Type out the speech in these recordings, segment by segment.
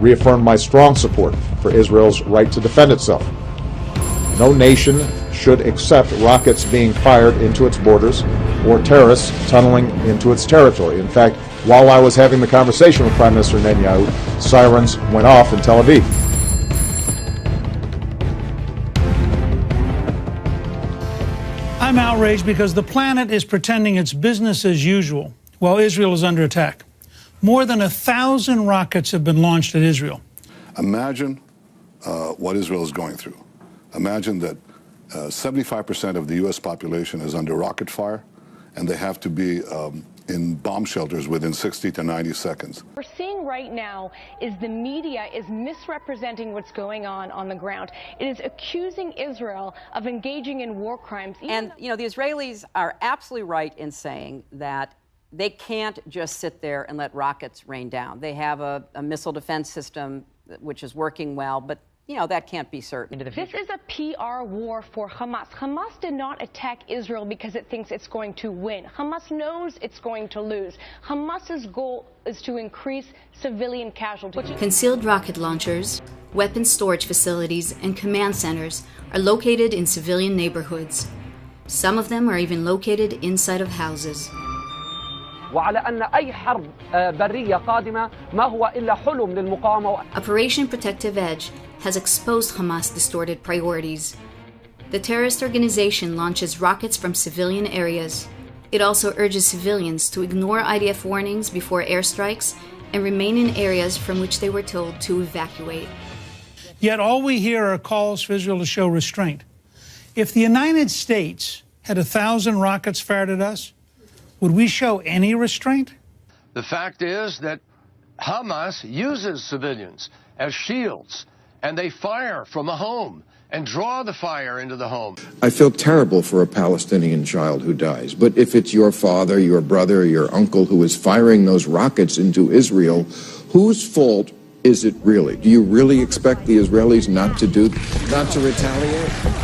reaffirmed my strong support for Israel's right to defend itself. No nation should accept rockets being fired into its borders or terrorists tunneling into its territory. In fact, while I was having the conversation with Prime Minister Netanyahu, sirens went off in Tel Aviv. I'm outraged because the planet is pretending it's business as usual while Israel is under attack. More than 1,000 rockets have been launched at Israel. Imagine what Israel is going through. Imagine that 75% of the U.S. population is under rocket fire, and they have to be in bomb shelters within 60 to 90 seconds. What we're seeing right now is the media is misrepresenting what's going on the ground. It is accusing Israel of engaging in war crimes. And, you know, the Israelis are absolutely right in saying that they can't just sit there and let rockets rain down. They have a missile defense system which is working well, but you know, that can't be certain. This is a PR war for Hamas. Hamas did not attack Israel because it thinks it's going to win. Hamas knows it's going to lose. Hamas's goal is to increase civilian casualties. Concealed rocket launchers, weapons storage facilities, and command centers are located in civilian neighborhoods. Some of them are even located inside of houses. Operation Protective Edge has exposed Hamas' distorted priorities. The terrorist organization launches rockets from civilian areas. It also urges civilians to ignore IDF warnings before airstrikes and remain in areas from which they were told to evacuate. Yet all we hear are calls for Israel to show restraint. If the United States had 1,000 rockets fired at us, would we show any restraint? The fact is that Hamas uses civilians as shields, and they fire from a home and draw the fire into the home. I feel terrible for a Palestinian child who dies, but if it's your father, your brother, your uncle who is firing those rockets into Israel, whose fault is it really? Do you really expect the Israelis not to retaliate?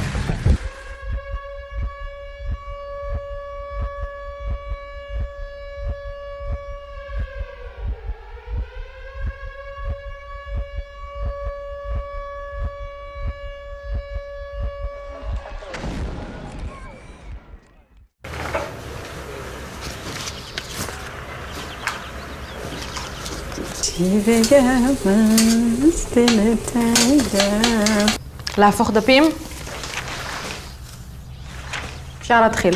להפוך דפים? אפשר להתחיל.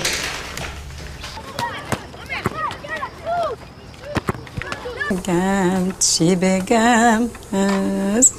גם צ'י וגם אז